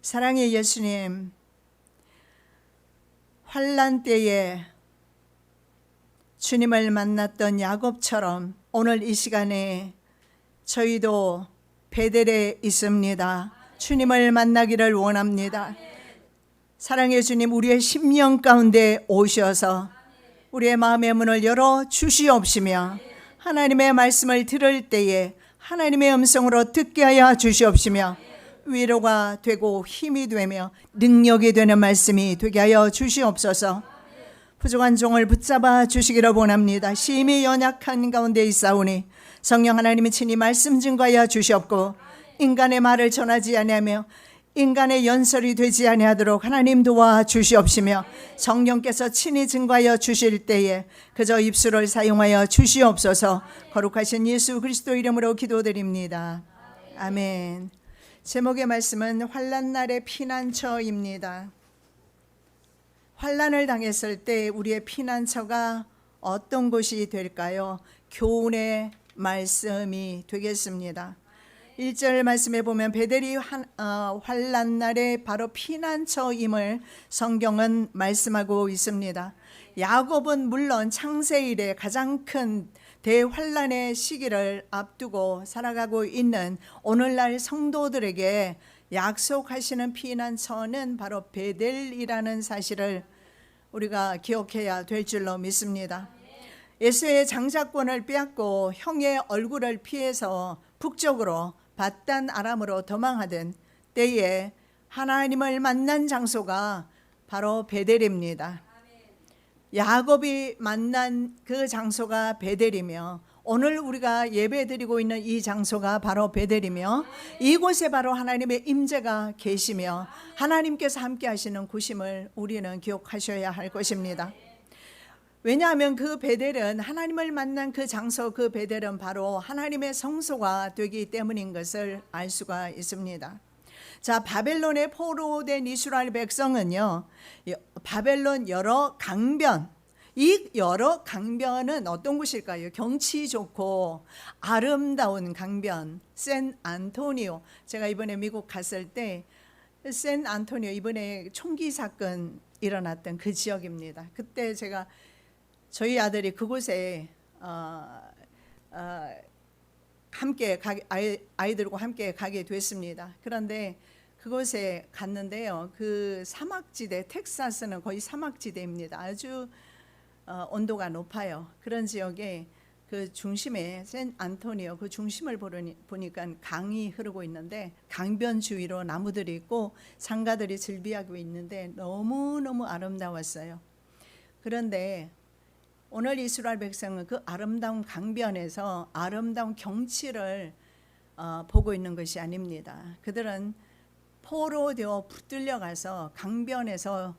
사랑의 예수님, 환난 때에 주님을 만났던 야곱처럼 오늘 이 시간에 저희도 베델에 있습니다. 주님을 만나기를 원합니다. 사랑의 주님, 우리의 심령 가운데 오셔서 우리의 마음의 문을 열어 주시옵시며 하나님의 말씀을 들을 때에 하나님의 음성으로 듣게 하여 주시옵시며 위로가 되고 힘이 되며 능력이 되는 말씀이 되게 하여 주시옵소서. 부족한 종을 붙잡아 주시기를 원합니다. 심히 연약한 가운데 있사오니 성령 하나님이 친히 말씀 증거하여 주시옵고 인간의 말을 전하지 아니하며 인간의 연설이 되지 아니하도록 하나님 도와 주시옵시며 성령께서 친히 증거하여 주실 때에 그저 입술을 사용하여 주시옵소서. 거룩하신 예수 그리스도 이름으로 기도드립니다. 아멘. 제목의 말씀은 환난 날의 피난처입니다. 환난을 당했을 때 우리의 피난처가 어떤 곳이 될까요? 교훈의 말씀이 되겠습니다. 1절 말씀에 보면 베델이 환난 날에 바로 피난처임을 성경은 말씀하고 있습니다. 야곱은 물론 창세 이래 가장 큰 대환난의 시기를 앞두고 살아가고 있는 오늘날 성도들에게 약속하시는 피난처는 바로 베델이라는 사실을 우리가 기억해야 될 줄로 믿습니다. 에서의 장자권을 빼앗고 형의 얼굴을 피해서 북쪽으로 밧단 아람으로 도망하던 때에 하나님을 만난 장소가 바로 베델입니다. 야곱이 만난 그 장소가 베델이며 오늘 우리가 예배드리고 있는 이 장소가 바로 베델이며 이곳에 바로 하나님의 임재가 계시며 하나님께서 함께 하시는 곳임을 우리는 기억하셔야 할 것입니다. 왜냐하면 그 베델은 하나님을 만난 그 장소, 그 베델은 바로 하나님의 성소가 되기 때문인 것을 알 수가 있습니다. 자, 바벨론의 포로된 이스라엘 백성은요, 바벨론 여러 강변, 이 여러 강변은 어떤 곳일까요? 경치 좋고 아름다운 강변, 샌 안토니오. 제가 이번에 미국 갔을 때 샌 안토니오, 이번에 총기 사건 일어났던 그 지역입니다. 그때 제가 저희 아들이 그곳에 함께 아이들과 함께 가게 됐습니다. 그런데 그곳에 갔는데요, 그 사막지대, 텍사스는 거의 사막지대입니다. 아주 온도가 높아요. 그런 지역에 그 중심에 샌 안토니오 그 중심을 보니까 강이 흐르고 있는데 강변 주위로 나무들이 있고 상가들이 즐비하고 있는데 너무너무 아름다웠어요. 그런데 오늘 이스라엘 백성은 그 아름다운 강변에서 아름다운 경치를 보고 있는 것이 아닙니다. 그들은 포로되어 붙들려가서 강변에서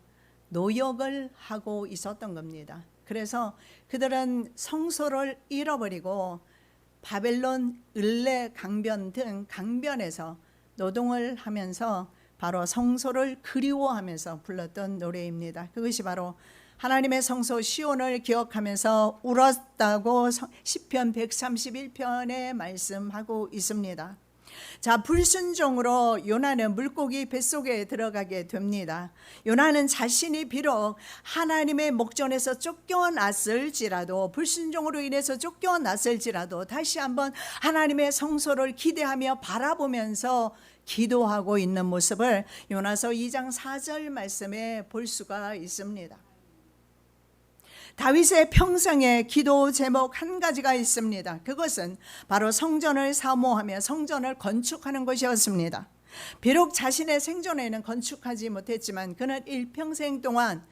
노역을 하고 있었던 겁니다. 그래서 그들은 성소를 잃어버리고 바벨론 을레 강변 등 강변에서 노동을 하면서 바로 성소를 그리워하면서 불렀던 노래입니다. 그것이 바로 하나님의 성소 시온을 기억하면서 울었다고 시편 131편에 말씀하고 있습니다. 자, 불순종으로 요나는 물고기 뱃속에 들어가게 됩니다. 요나는 자신이 비록 하나님의 목전에서 쫓겨났을지라도, 불순종으로 인해서 쫓겨났을지라도 다시 한번 하나님의 성소를 기대하며 바라보면서 기도하고 있는 모습을 요나서 2장 4절 말씀에 볼 수가 있습니다. 다윗의 평생의 기도 제목 한 가지가 있습니다. 그것은 바로 성전을 사모하며 성전을 건축하는 것이었습니다. 비록 자신의 생전에는 건축하지 못했지만 그는 일평생 동안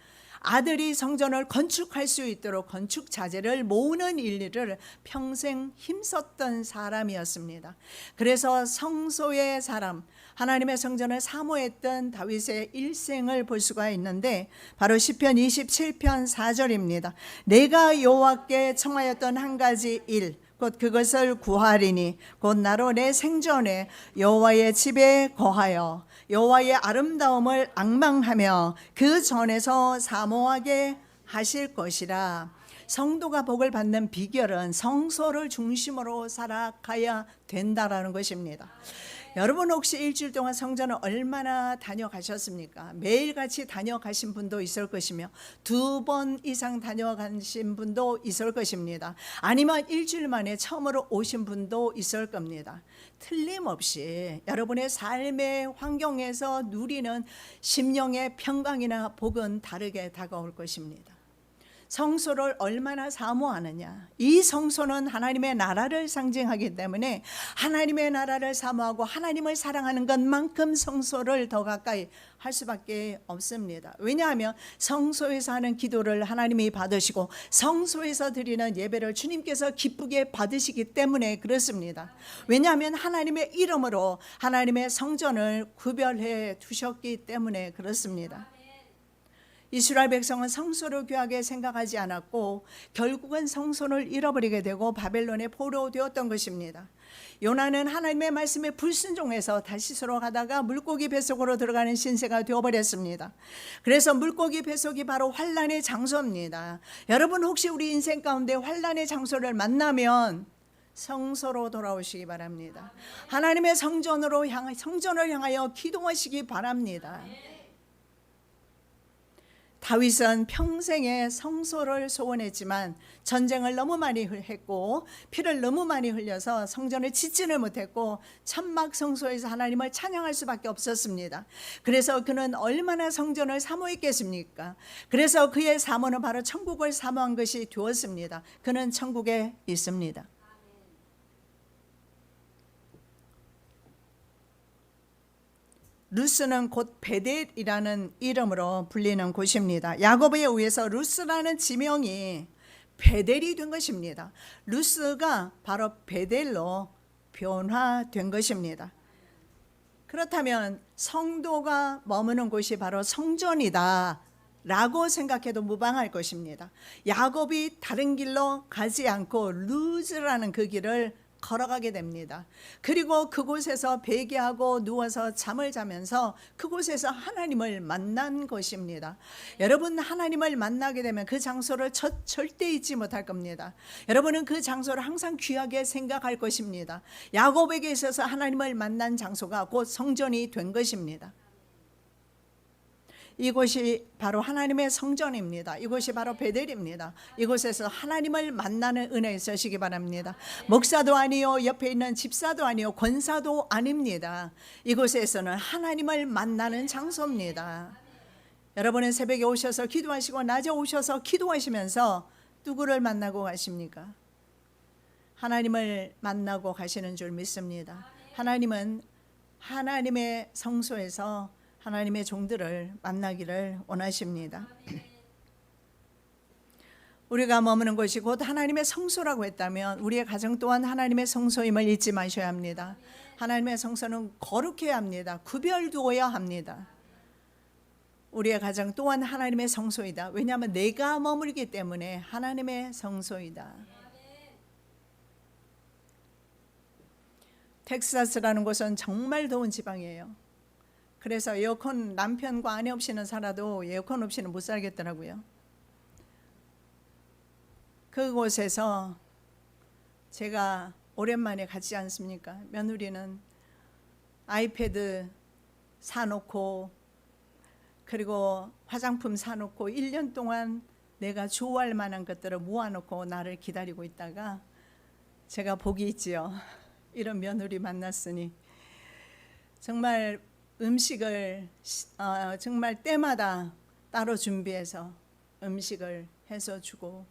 아들이 성전을 건축할 수 있도록 건축 자재를 모으는 일을 평생 힘썼던 사람이었습니다. 그래서 성소의 사람, 하나님의 성전을 사모했던 다윗의 일생을 볼 수가 있는데 바로 시편 27편 4절입니다. 내가 여호와께 청하였던 한 가지 일, 곧 그것을 구하리니 곧 나로 내 생전에 여호와의 집에 거하여 여호와의 아름다움을 앙망하며 그 전에서 사모하게 하실 것이라. 성도가 복을 받는 비결은 성소를 중심으로 살아가야 된다라는 것입니다. 여러분 혹시 일주일 동안 성전을 얼마나 다녀가셨습니까? 매일같이 다녀가신 분도 있을 것이며 2번 이상 다녀가신 분도 있을 것입니다. 아니면 일주일 만에 처음으로 오신 분도 있을 겁니다. 틀림없이 여러분의 삶의 환경에서 누리는 심령의 평강이나 복은 다르게 다가올 것입니다. 성소를 얼마나 사모하느냐. 이 성소는 하나님의 나라를 상징하기 때문에 하나님의 나라를 사모하고 하나님을 사랑하는 것만큼 성소를 더 가까이 할 수밖에 없습니다. 왜냐하면 성소에서 하는 기도를 하나님이 받으시고 성소에서 드리는 예배를 주님께서 기쁘게 받으시기 때문에 그렇습니다. 왜냐하면 하나님의 이름으로 하나님의 성전을 구별해 두셨기 때문에 그렇습니다. 이스라엘 백성은 성소를 귀하게 생각하지 않았고 결국은 성소를 잃어버리게 되고 바벨론에 포로되었던 것입니다. 요나는 하나님의 말씀에 불순종해서 다시스로 가다가 물고기 뱃속으로 들어가는 신세가 되어버렸습니다. 그래서 물고기 뱃속이 바로 환난의 장소입니다. 여러분 혹시 우리 인생 가운데 환난의 장소를 만나면 성소로 돌아오시기 바랍니다. 하나님의 성전을 향하여 기도하시기 바랍니다. 다윗은 평생에 성소를 소원했지만 전쟁을 너무 많이 했고 피를 너무 많이 흘려서 성전을 짓지를 못했고 천막 성소에서 하나님을 찬양할 수밖에 없었습니다. 그래서 그는 얼마나 성전을 사모했겠습니까? 그래서 그의 사모는 바로 천국을 사모한 것이 되었습니다. 그는 천국에 있습니다. 루스는 곧 베델이라는 이름으로 불리는 곳입니다. 야곱에 의해서 루스라는 지명이 베델이 된 것입니다. 루스가 바로 베델로 변화된 것입니다. 그렇다면 성도가 머무는 곳이 바로 성전이다 라고 생각해도 무방할 것입니다. 야곱이 다른 길로 가지 않고 루즈라는 그 길을 걸어가게 됩니다. 그리고 그곳에서 베개하고 누워서 잠을 자면서 그곳에서 하나님을 만난 것입니다. 여러분 하나님을 만나게 되면 그 장소를 절대 잊지 못할 겁니다. 여러분은 그 장소를 항상 귀하게 생각할 것입니다. 야곱에게 있어서 하나님을 만난 장소가 곧 성전이 된 것입니다. 이곳이 바로 하나님의 성전입니다. 이곳이 바로 베델입니다. 이곳에서 하나님을 만나는 은혜 있으시기 바랍니다. 목사도 아니요 옆에 있는 집사도 아니요 권사도 아닙니다. 이곳에서는 하나님을 만나는 장소입니다. 여러분은 새벽에 오셔서 기도하시고 낮에 오셔서 기도하시면서 누구를 만나고 가십니까? 하나님을 만나고 가시는 줄 믿습니다. 하나님은 하나님의 성소에서 하나님의 종들을 만나기를 원하십니다. 우리가 머무는 곳이 곧 하나님의 성소라고 했다면 우리의 가정 또한 하나님의 성소임을 잊지 마셔야 합니다. 하나님의 성소는 거룩해야 합니다. 구별두어야 합니다. 우리의 가정 또한 하나님의 성소이다. 왜냐하면 내가 머물기 때문에 하나님의 성소이다. 텍사스라는 곳은 정말 더운 지방이에요. 그래서 에어컨 남편과 아내 없이는 살아도 에어컨 없이는 못 살겠더라고요. 그곳에서 제가 오랜만에 갔지 않습니까? 며느리는 아이패드 사놓고 그리고 화장품 사놓고 1년 동안 내가 좋아할 만한 것들을 모아놓고 나를 기다리고 있다가 제가 복이 있지요. 이런 며느리 만났으니 정말 음식을 정말 때마다 따로 준비해서 음식을 해서 주고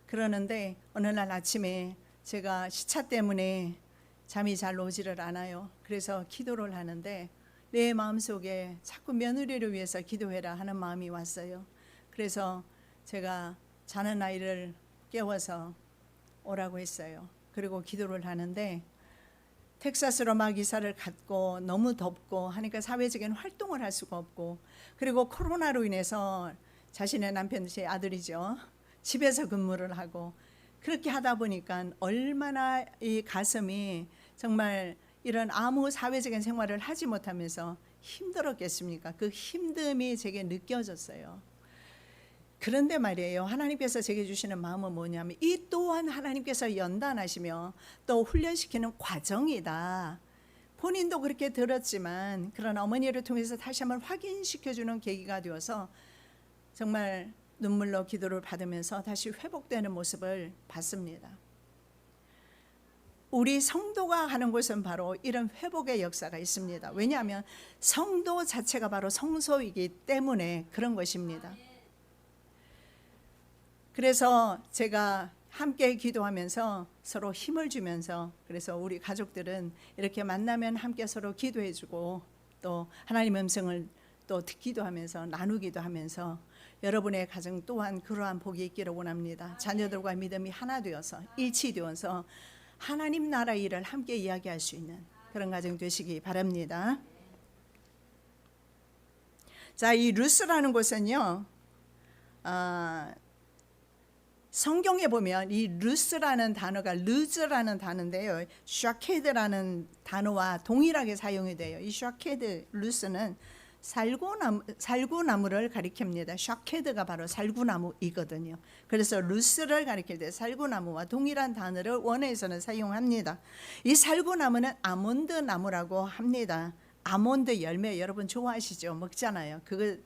그러는데 어느 날 아침에 제가 시차 때문에 잠이 잘 오지를 않아요. 그래서 기도를 하는데 내 마음속에 자꾸 며느리를 위해서 기도해라 하는 마음이 왔어요. 그래서 제가 자는 아이를 깨워서 오라고 했어요. 그리고 기도를 하는데 텍사스로 막 이사를 갔고 너무 덥고 하니까 사회적인 활동을 할 수가 없고 그리고 코로나로 인해서 자신의 남편, 제 아들이죠. 집에서 근무를 하고 그렇게 하다 보니까 얼마나 이 가슴이 정말 이런 아무 사회적인 생활을 하지 못하면서 힘들었겠습니까? 그 힘듦이 제게 느껴졌어요. 그런데 말이에요. 하나님께서 제게 주시는 마음은 뭐냐면 이 또한 하나님께서 연단하시며 또 훈련시키는 과정이다. 본인도 그렇게 들었지만 그런 어머니를 통해서 다시 한번 확인시켜주는 계기가 되어서 정말 눈물로 기도를 받으면서 다시 회복되는 모습을 봤습니다. 우리 성도가 하는 것은 바로 이런 회복의 역사가 있습니다. 왜냐하면 성도 자체가 바로 성소이기 때문에 그런 것입니다. 그래서 제가 함께 기도하면서 서로 힘을 주면서, 그래서 우리 가족들은 이렇게 만나면 함께 서로 기도해주고 또 하나님의 음성을 또 듣기도 하면서 나누기도 하면서 여러분의 가정 또한 그러한 복이 있기를 원합니다. 자녀들과 믿음이 하나 되어서 일치되어서 하나님 나라 일을 함께 이야기할 수 있는 그런 가정 되시기 바랍니다. 자, 이 루스라는 곳은요, 성경에 보면 이 루스라는 단어가 르즈라는 단어인데요, 샤케드라는 단어와 동일하게 사용이 돼요. 이 샤케드, 루스는 살구나무를 가리킵니다. 샤케드가 바로 살구나무이거든요. 그래서 루스를 가리킬 때 살구나무와 동일한 단어를 원어에서는 사용합니다. 이 살구나무는 아몬드 나무라고 합니다. 아몬드 열매 여러분 좋아하시죠? 먹잖아요. 그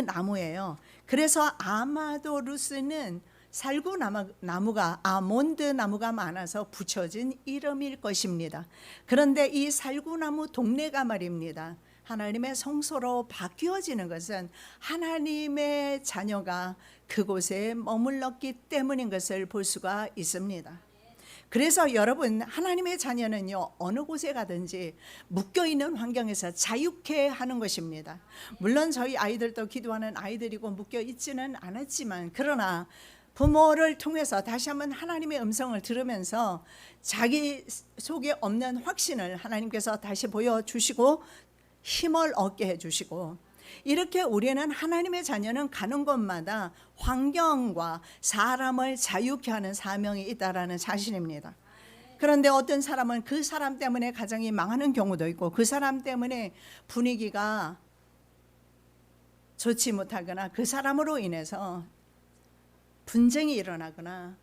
나무예요. 그래서 아마도 루스는 살구나무가 아몬드 나무가 많아서 붙여진 이름일 것입니다. 그런데 이 살구나무 동네가 말입니다, 하나님의 성소로 바뀌어지는 것은 하나님의 자녀가 그곳에 머물렀기 때문인 것을 볼 수가 있습니다. 그래서 여러분, 하나님의 자녀는요, 어느 곳에 가든지 묶여있는 환경에서 자유케 하는 것입니다. 물론 저희 아이들도 기도하는 아이들이고 묶여있지는 않았지만, 그러나 부모를 통해서 다시 한번 하나님의 음성을 들으면서 자기 속에 없는 확신을 하나님께서 다시 보여주시고 힘을 얻게 해주시고, 이렇게 우리는 하나님의 자녀는 가는 곳마다 환경과 사람을 자유케 하는 사명이 있다라는 사실입니다. 그런데 어떤 사람은 그 사람 때문에 가정이 망하는 경우도 있고, 그 사람 때문에 분위기가 좋지 못하거나 그 사람으로 인해서 분쟁이 일어나거나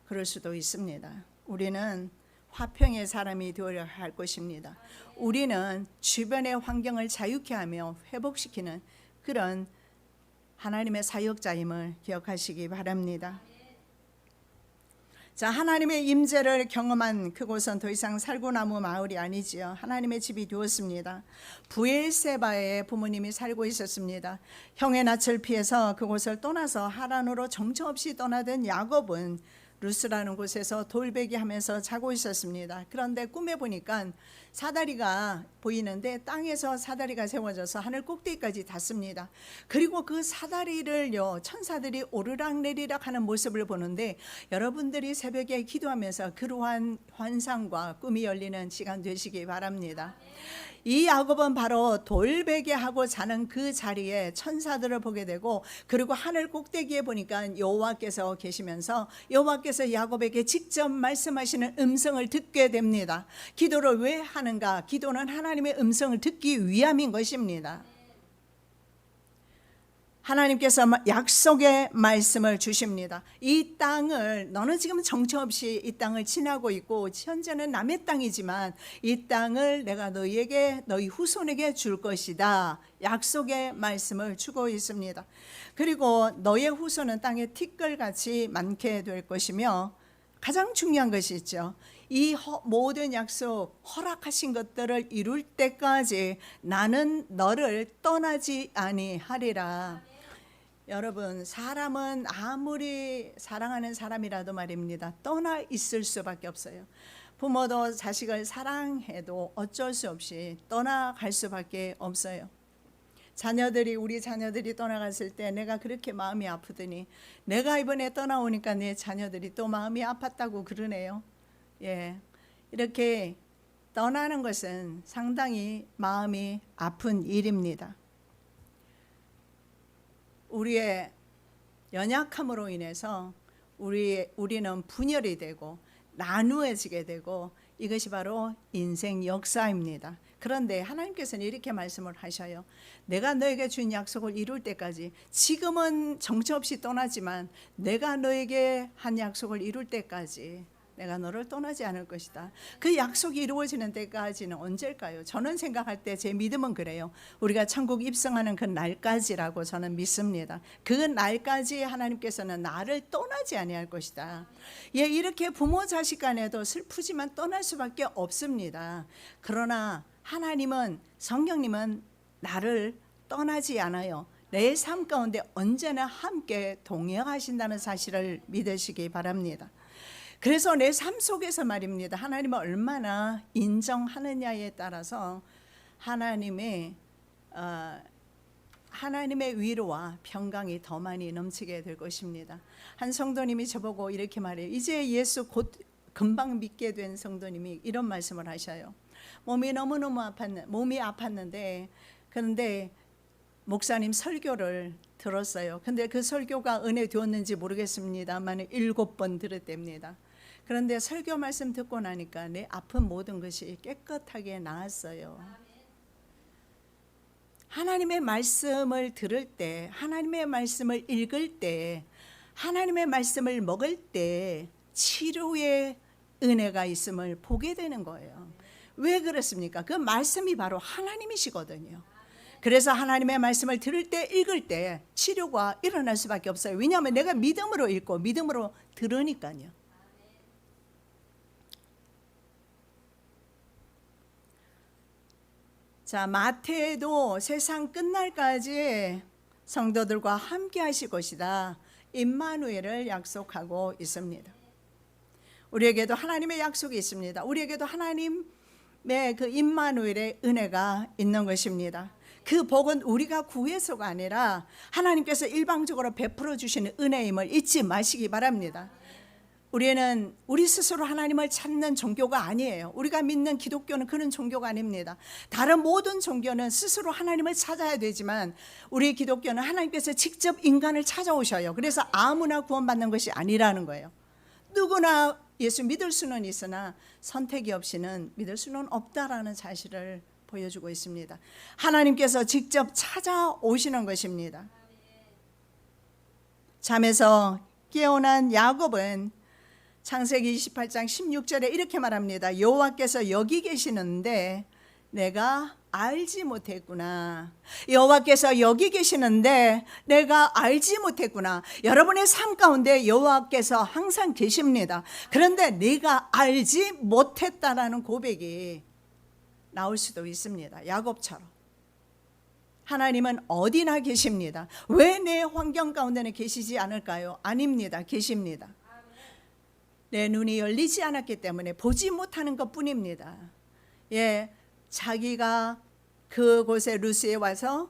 그럴 수도 있습니다. 우리는 화평의 사람이 되어야 할 것입니다. 우리는 주변의 환경을 자유케 하며 회복시키는 그런 하나님의 사역자임을 기억하시기 바랍니다. 자, 하나님의 임재를 경험한 그곳은 더 이상 살구나무 마을이 아니지요. 하나님의 집이 되었습니다. 부엘세바에 부모님이 살고 있었습니다. 형의 낯을 피해서 그곳을 떠나서 하란으로 정처없이 떠나던 야곱은 루스라는 곳에서 돌베기 하면서 자고 있었습니다. 그런데 꿈에 보니까 사다리가 보이는데 땅에서 사다리가 세워져서 하늘 꼭대기까지 닿습니다. 그리고 그 사다리를요, 천사들이 오르락내리락 하는 모습을 보는데, 여러분들이 새벽에 기도하면서 그러한 환상과 꿈이 열리는 시간 되시기 바랍니다. 이 야곱은 바로 돌베개하고 자는 그 자리에 천사들을 보게 되고, 그리고 하늘 꼭대기에 보니까 여호와께서 계시면서 여호와께서 야곱에게 직접 말씀하시는 음성을 듣게 됩니다. 기도를 왜 하는가? 기도는 하나님의 음성을 듣기 위함인 것입니다. 하나님께서 약속의 말씀을 주십니다. 이 땅을, 너는 지금 정처 없이 이 땅을 지나고 있고 현재는 남의 땅이지만 이 땅을 내가 너희에게, 너희 후손에게 줄 것이다. 약속의 말씀을 주고 있습니다. 그리고 너의 후손은 땅에 티끌같이 많게 될 것이며, 가장 중요한 것이 있죠. 이 모든 약속, 허락하신 것들을 이룰 때까지 나는 너를 떠나지 아니하리라. 여러분, 사람은 아무리 사랑하는 사람이라도 말입니다, 떠나 있을 수밖에 없어요. 부모도 자식을 사랑해도 어쩔 수 없이 떠나갈 수밖에 없어요. 우리 자녀들이 떠나갔을 때 내가 그렇게 마음이 아프더니, 내가 이번에 떠나오니까 내 자녀들이 또 마음이 아팠다고 그러네요. 예, 이렇게 떠나는 것은 상당히 마음이 아픈 일입니다. 우리의 연약함으로 인해서 우리는 분열이 되고 나누어지게 되고, 이것이 바로 인생 역사입니다. 그런데 하나님께서는 이렇게 말씀을 하셔요. 내가 너에게 준 약속을 이룰 때까지, 지금은 정처 없이 떠나지만 내가 너에게 한 약속을 이룰 때까지 내가 너를 떠나지 않을 것이다. 그 약속이 이루어지는 때까지는 언제일까요? 저는 생각할 때 제 믿음은 그래요. 우리가 천국 입성하는 그 날까지라고 저는 믿습니다. 그 날까지 하나님께서는 나를 떠나지 아니할 것이다. 예, 이렇게 부모 자식 간에도 슬프지만 떠날 수밖에 없습니다. 그러나 하나님은, 성령님은 나를 떠나지 않아요. 내 삶 가운데 언제나 함께 동행하신다는 사실을 믿으시기 바랍니다. 그래서 내 삶 속에서 말입니다. 하나님을 얼마나 인정하느냐에 따라서 하나님의 위로와 평강이 더 많이 넘치게 될 것입니다. 한 성도님이 저보고 이렇게 말해요. 이제 예수 곧 금방 믿게 된 성도님이 이런 말씀을 하셔요. 몸이 너무너무 아팠는데 그런데 목사님 설교를 들었어요. 근데 그 설교가 은혜 되었는지 모르겠습니다만 7번 들었답니다. 그런데 설교 말씀 듣고 나니까 내 아픈 모든 것이 깨끗하게 나았어요. 하나님의 말씀을 들을 때, 하나님의 말씀을 읽을 때, 하나님의 말씀을 먹을 때 치료의 은혜가 있음을 보게 되는 거예요. 왜 그렇습니까? 그 말씀이 바로 하나님이시거든요. 그래서 하나님의 말씀을 들을 때, 읽을 때 치료가 일어날 수밖에 없어요. 왜냐하면 내가 믿음으로 읽고 믿음으로 들으니까요. 자, 마태도 세상 끝날까지 성도들과 함께 하실 것이다. 임마누엘을 약속하고 있습니다. 우리에게도 하나님의 약속이 있습니다. 우리에게도 하나님의 그 임마누엘의 은혜가 있는 것입니다. 그 복은 우리가 구해서가 아니라 하나님께서 일방적으로 베풀어 주시는 은혜임을 잊지 마시기 바랍니다. 우리는 우리 스스로 하나님을 찾는 종교가 아니에요. 우리가 믿는 기독교는 그런 종교가 아닙니다. 다른 모든 종교는 스스로 하나님을 찾아야 되지만 우리 기독교는 하나님께서 직접 인간을 찾아오셔요. 그래서 아무나 구원받는 것이 아니라는 거예요. 누구나 예수 믿을 수는 있으나 선택이 없이는 믿을 수는 없다라는 사실을 보여주고 있습니다. 하나님께서 직접 찾아오시는 것입니다. 잠에서 깨어난 야곱은 창세기 28장 16절에 이렇게 말합니다. 여호와께서 여기 계시는데 내가 알지 못했구나. 여호와께서 여기 계시는데 내가 알지 못했구나. 여러분의 삶 가운데 여호와께서 항상 계십니다. 그런데 내가 알지 못했다라는 고백이 나올 수도 있습니다. 야곱처럼. 하나님은 어디나 계십니다. 왜 내 환경 가운데는 계시지 않을까요? 아닙니다. 계십니다. 내 눈이 열리지 않았기 때문에 보지 못하는 것뿐입니다. 예, 자기가 그곳에 루스에 와서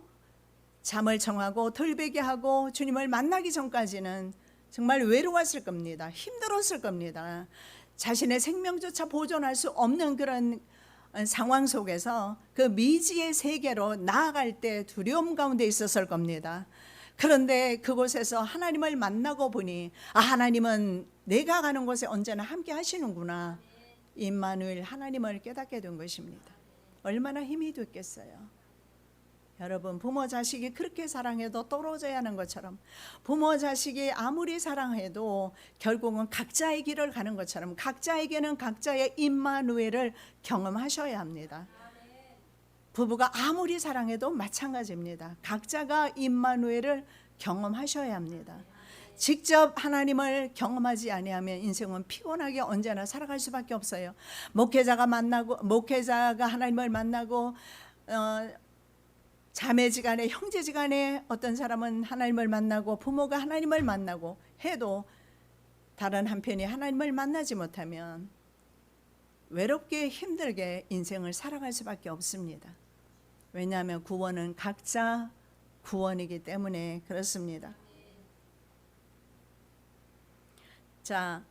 잠을 청하고 털베개 하고 주님을 만나기 전까지는 정말 외로웠을 겁니다. 힘들었을 겁니다. 자신의 생명조차 보존할 수 없는 그런 상황 속에서 그 미지의 세계로 나아갈 때 두려움 가운데 있었을 겁니다. 그런데 그곳에서 하나님을 만나고 보니 하나님은 내가 가는 곳에 언제나 함께 하시는구나. 임마누엘 하나님을 깨닫게 된 것입니다. 얼마나 힘이 됐겠어요. 여러분, 부모 자식이 그렇게 사랑해도 떨어져야 하는 것처럼 부모 자식이 아무리 사랑해도 결국은 각자의 길을 가는 것처럼 각자에게는 각자의 임마누엘을 경험하셔야 합니다. 부부가 아무리 사랑해도 마찬가지입니다. 각자가 임마누엘을 경험하셔야 합니다. 직접 하나님을 경험하지 아니하면 인생은 피곤하게 언제나 살아갈 수밖에 없어요. 목회자가 하나님을 만나고 자매지간에 형제지간에 어떤 사람은 하나님을 만나고 부모가 하나님을 만나고 해도 다른 한편이 하나님을 만나지 못하면 외롭게 힘들게 인생을 살아갈 수밖에 없습니다. 왜냐하면 구원은 각자 구원이기 때문에 그렇습니다. 자,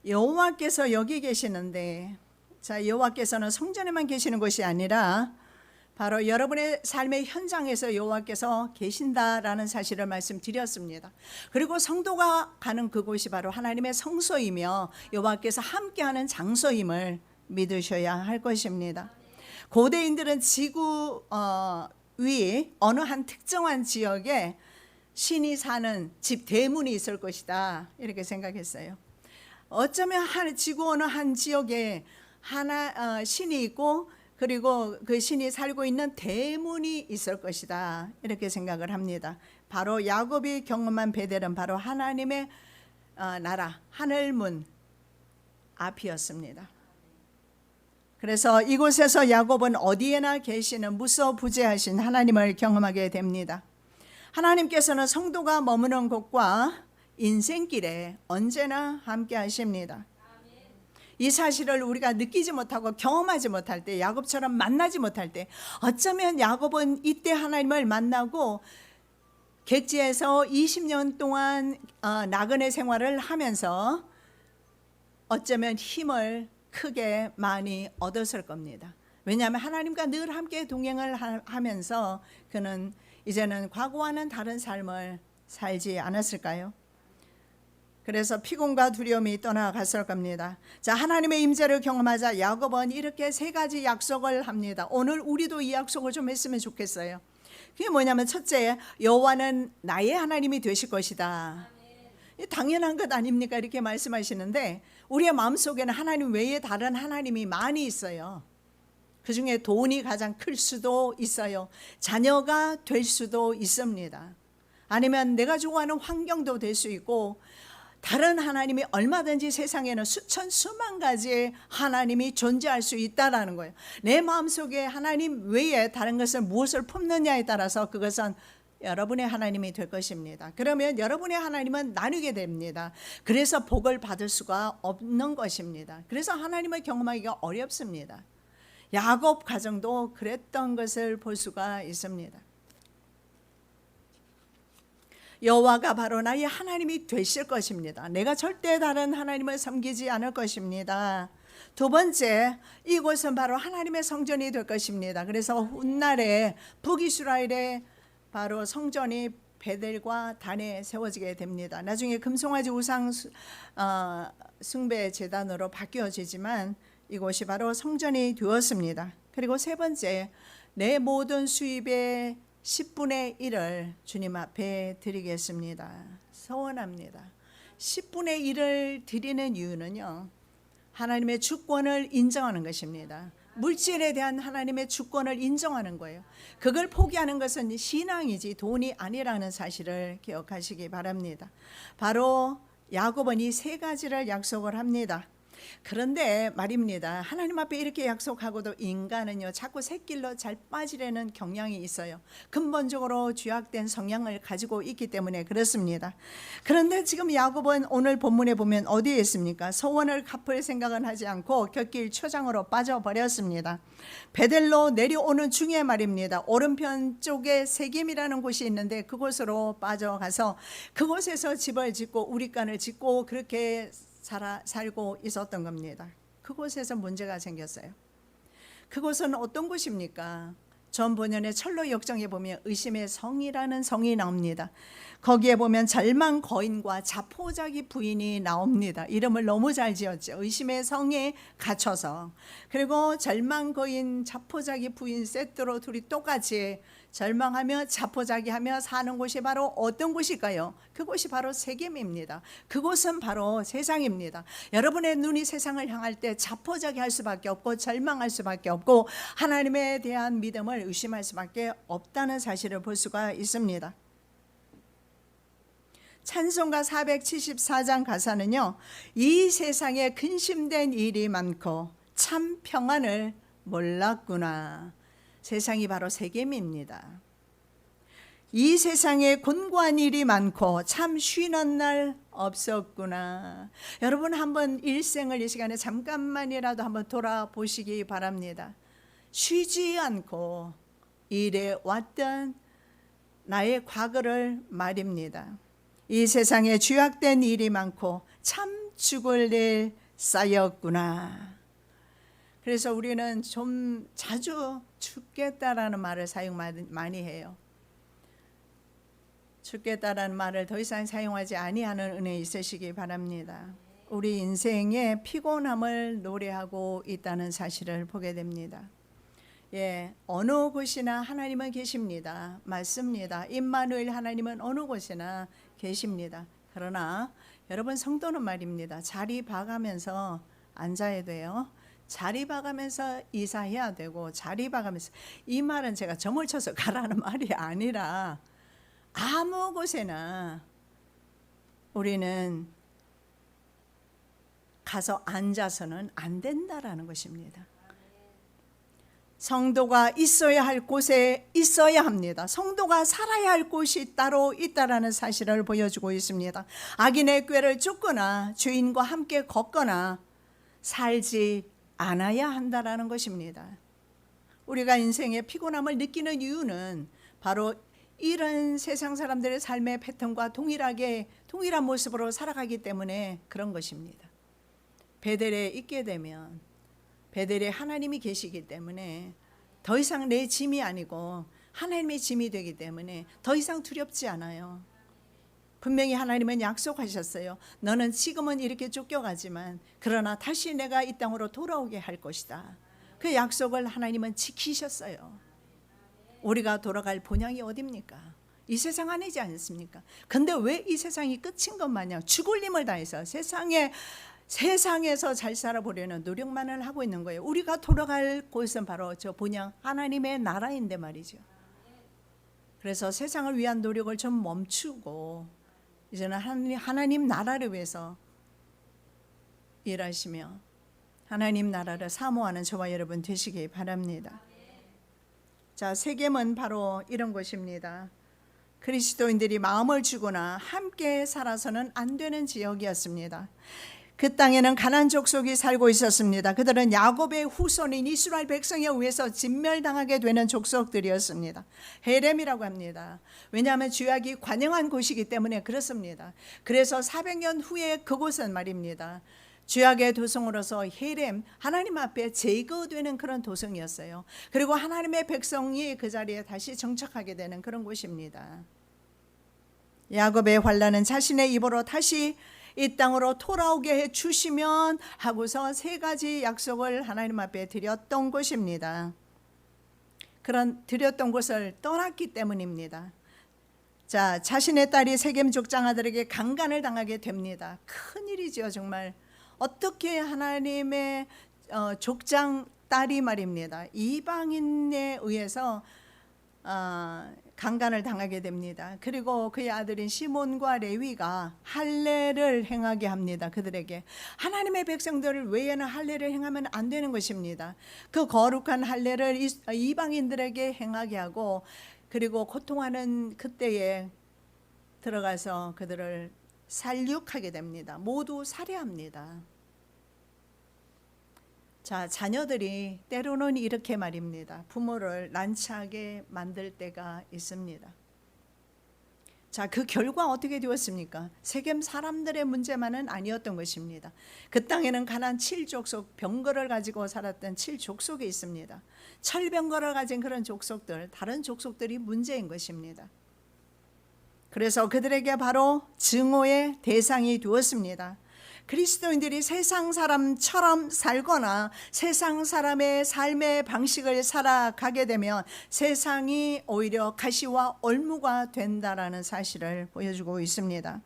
여호와께서 여기 계시는데, 자, 여호와께서는 성전에만 계시는 것이 아니라 바로 여러분의 삶의 현장에서 여호와께서 계신다라는 사실을 말씀드렸습니다. 그리고 성도가 가는 그곳이 바로 하나님의 성소이며 여호와께서 함께하는 장소임을 믿으셔야 할 것입니다. 고대인들은 지구 위 어느 한 특정한 지역에 신이 사는 집 대문이 있을 것이다 이렇게 생각했어요. 어쩌면 지구 어느 한 지역에 하나 신이 있고 그리고 그 신이 살고 있는 대문이 있을 것이다, 이렇게 생각을 합니다. 바로 야곱이 경험한 베델은 바로 하나님의 나라 하늘문 앞이었습니다. 그래서 이곳에서 야곱은 어디에나 계시는 무소부재하신 하나님을 경험하게 됩니다. 하나님께서는 성도가 머무는 곳과 인생길에 언제나 함께 하십니다. 이 사실을 우리가 느끼지 못하고 경험하지 못할 때, 야곱처럼 만나지 못할 때, 어쩌면 야곱은 이때 하나님을 만나고 객지에서 20년 동안 나그네 생활을 하면서 어쩌면 힘을 크게 많이 얻었을 겁니다. 왜냐하면 하나님과 늘 함께 동행을 하면서 그는 이제는 과거와는 다른 삶을 살지 않았을까요? 그래서 피곤과 두려움이 떠나갔을 겁니다. 자, 하나님의 임재를 경험하자 야곱은 이렇게 세 가지 약속을 합니다. 오늘 우리도 이 약속을 좀 했으면 좋겠어요. 그게 뭐냐면, 첫째, 여호와는 나의 하나님이 되실 것이다. 당연한 것 아닙니까? 이렇게 말씀하시는데 우리의 마음속에는 하나님 외에 다른 하나님이 많이 있어요. 그 중에 돈이 가장 클 수도 있어요. 자녀가 될 수도 있습니다. 아니면 내가 좋아하는 환경도 될 수 있고, 다른 하나님이 얼마든지 세상에는 수천 수만 가지의 하나님이 존재할 수 있다라는 거예요. 내 마음속에 하나님 외에 다른 것을 무엇을 품느냐에 따라서 그것은 여러분의 하나님이 될 것입니다. 그러면 여러분의 하나님은 나누게 됩니다. 그래서 복을 받을 수가 없는 것입니다. 그래서 하나님을 경험하기가 어렵습니다. 야곱 가정도 그랬던 것을 볼 수가 있습니다. 여호와가 바로 나의 하나님이 되실 것입니다. 내가 절대 다른 하나님을 섬기지 않을 것입니다. 두 번째, 이곳은 바로 하나님의 성전이 될 것입니다. 그래서 훗날에 북이스라엘의 바로 성전이 베델과 단에 세워지게 됩니다. 나중에 금송아지 우상 숭배 제단으로 바뀌어지지만 이곳이 바로 성전이 되었습니다. 그리고 세 번째, 내 모든 수입의 10분의 1을 주님 앞에 드리겠습니다. 서원합니다. 10분의 1을 드리는 이유는요, 하나님의 주권을 인정하는 것입니다. 물질에 대한 하나님의 주권을 인정하는 거예요. 그걸 포기하는 것은 신앙이지 돈이 아니라는 사실을 기억하시기 바랍니다. 바로 야곱은 이 세 가지를 약속을 합니다. 그런데 말입니다, 하나님 앞에 이렇게 약속하고도 인간은요 자꾸 샛길로 잘 빠지려는 경향이 있어요. 근본적으로 죄악된 성향을 가지고 있기 때문에 그렇습니다. 그런데 지금 야곱은 오늘 본문에 보면 어디에 있습니까? 소원을 갚을 생각은 하지 않고 곁길 초장으로 빠져버렸습니다. 베델로 내려오는 중에 말입니다, 오른편 쪽에 세겜이라는 곳이 있는데 그곳으로 빠져가서 그곳에서 집을 짓고 우리간을 짓고 그렇게 살고 있었던 겁니다. 그곳에서 문제가 생겼어요. 그곳은 어떤 곳입니까? 전 본연의 철로 역정에 보면 의심의 성이라는 성이 나옵니다. 거기에 보면 절망 거인과 자포자기 부인이 나옵니다. 이름을 너무 잘 지었죠. 의심의 성에 갇혀서. 그리고 절망 거인, 자포자기 부인 세트로 둘이 똑같이 절망하며 자포자기하며 사는 곳이 바로 어떤 곳일까요? 그곳이 바로 세겜입니다. 그곳은 바로 세상입니다. 여러분의 눈이 세상을 향할 때 자포자기할 수밖에 없고 절망할 수밖에 없고 하나님에 대한 믿음을 의심할 수밖에 없다는 사실을 볼 수가 있습니다. 찬송가 474장 가사는요, 이 세상에 근심된 일이 많고 참 평안을 몰랐구나. 세상이 바로 세겜입니다. 이 세상에 곤고한 일이 많고 참 쉬는 날 없었구나. 여러분 한번 일생을 이 시간에 잠깐만이라도 한번 돌아보시기 바랍니다. 쉬지 않고 일해 왔던 나의 과거를 말입니다. 이 세상에 죄악된 일이 많고 참 죽을 일 쌓였구나. 그래서 우리는 좀 자주 죽겠다라는 말을 사용 많이 해요. 죽겠다라는 말을 더 이상 사용하지 아니하는 은혜 있으시기 바랍니다. 우리 인생의 피곤함을 노래하고 있다는 사실을 보게 됩니다. 어느 곳이나 하나님은 계십니다. 맞습니다. 임마누엘 하나님은 어느 곳이나 계십니다. 그러나 여러분, 성도는 말입니다. 자리 봐가면서 앉아야 돼요. 자리 봐가면서 이사해야 되고, 자리 봐가면서, 이 말은 제가 점을 쳐서 가라는 말이 아니라 아무 곳에나 우리는 가서 앉아서는 안 된다라는 것입니다. 성도가 있어야 할 곳에 있어야 합니다. 성도가 살아야 할 곳이 따로 있다라는 사실을 보여주고 있습니다. 악인의 꾀를 쫓거나 주인과 함께 걷거나 살지 않아야 한다라는 것입니다. 우리가 인생의 피곤함을 느끼는 이유는 바로 이런 세상 사람들의 삶의 패턴과 동일한 모습으로 살아가기 때문에 그런 것입니다. 베델에 있게 되면 베델에 하나님이 계시기 때문에 더 이상 내 짐이 아니고 하나님의 짐이 되기 때문에 더 이상 두렵지 않아요. 분명히 하나님은 약속하셨어요. 너는 지금은 이렇게 쫓겨가지만 그러나 다시 내가 이 땅으로 돌아오게 할 것이다. 그 약속을 하나님은 지키셨어요. 우리가 돌아갈 본향이 어딥니까? 이 세상 아니지 않습니까? 근데 왜 이 세상이 끝인 것 마냥 죽을 힘을 다해서 세상에서 잘 살아보려는 노력만을 하고 있는 거예요. 우리가 돌아갈 곳은 바로 저 본향 하나님의 나라인데 말이죠. 그래서 세상을 위한 노력을 좀 멈추고 이제는 하나님 나라를 위해서 일하시며 하나님 나라를 사모하는 저와 여러분 되시기 바랍니다. 자, 세겜은 바로 이런 곳입니다. 그리스도인들이 마음을 주거나 함께 살아서는 안 되는 지역이었습니다. 그 땅에는 가나안 족속이 살고 있었습니다. 그들은 야곱의 후손인 이스라엘 백성에 의해서 진멸당하게 되는 족속들이었습니다. 헤렘이라고 합니다. 왜냐하면 죄악이 관영한 곳이기 때문에 그렇습니다. 그래서 400년 후에 그곳은 말입니다, 죄악의 도성으로서 헤렘, 하나님 앞에 제거되는 그런 도성이었어요. 그리고 하나님의 백성이 그 자리에 다시 정착하게 되는 그런 곳입니다. 야곱의 환난은 자신의 입으로 다시 이 땅으로 돌아오게 해 주시면 하고서 3가지 약속을 하나님 앞에 드렸던 곳입니다. 그런 드렸던 곳을 떠났기 때문입니다. 자, 자신의 딸이 세겜 족장 아들에게 강간을 당하게 됩니다. 큰일이죠, 정말. 어떻게 하나님의 족장 딸이 말입니다, 이방인에 의해서 강간을 당하게 됩니다. 그리고 그의 아들인 시몬과 레위가 할례를 행하게 합니다. 그들에게 하나님의 백성들 외에는 할례를 행하면 안 되는 것입니다. 그 거룩한 할례를 이방인들에게 행하게 하고, 그리고 고통하는 그때에 들어가서 그들을 살육하게 됩니다. 모두 살해합니다. 자, 자녀들이 때로는 이렇게 말입니다, 부모를 난처하게 만들 때가 있습니다. 자, 그 결과 어떻게 되었습니까? 세겜 사람들의 문제만은 아니었던 것입니다. 그 땅에는 가나안 7족속, 병거를 가지고 살았던 7족속이 있습니다. 철병거를 가진 그런 족속들, 다른 족속들이 문제인 것입니다. 그래서 그들에게 바로 증오의 대상이 되었습니다. 그리스도인들이 세상 사람처럼 살거나 세상 사람의 삶의 방식을 살아가게 되면 세상이 오히려 가시와 올무가 된다라는 사실을 보여주고 있습니다.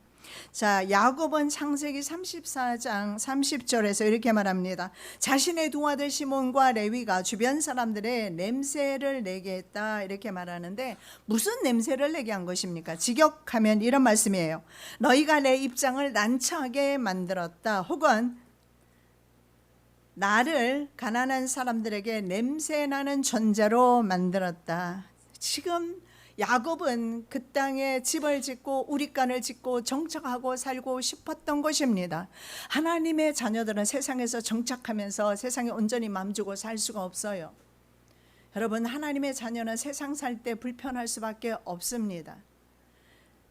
자, 야곱은 창세기 34장 30절에서 이렇게 말합니다. 자신의 두 아들 시몬과 레위가 주변 사람들의 냄새를 내게 했다, 이렇게 말하는데 무슨 냄새를 내게 한 것입니까? 직역하면 이런 말씀이에요. 너희가 내 입장을 난처하게 만들었다, 혹은 나를 가난한 사람들에게 냄새나는 존재로 만들었다. 지금 야곱은 그 땅에 집을 짓고 우리간을 짓고 정착하고 살고 싶었던 것입니다. 하나님의 자녀들은 세상에서 정착하면서 세상에 온전히 마음 주고 살 수가 없어요. 여러분, 하나님의 자녀는 세상 살 때 불편할 수밖에 없습니다.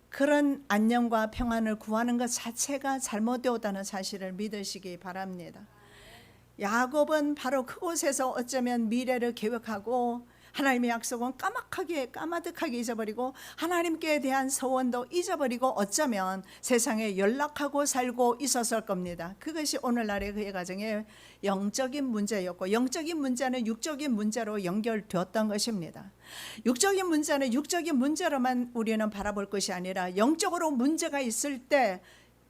그런 안녕과 평안을 구하는 것 자체가 잘못되었다는 사실을 믿으시기 바랍니다. 야곱은 바로 그곳에서 어쩌면 미래를 계획하고 하나님의 약속은 까마득하게 잊어버리고 하나님께 대한 소원도 잊어버리고 어쩌면 세상에 연락하고 살고 있었을 겁니다. 그것이 오늘날의 그의 가정의 영적인 문제였고, 영적인 문제는 육적인 문제로 연결되었던 것입니다. 육적인 문제는 육적인 문제로만 우리는 바라볼 것이 아니라 영적으로 문제가 있을 때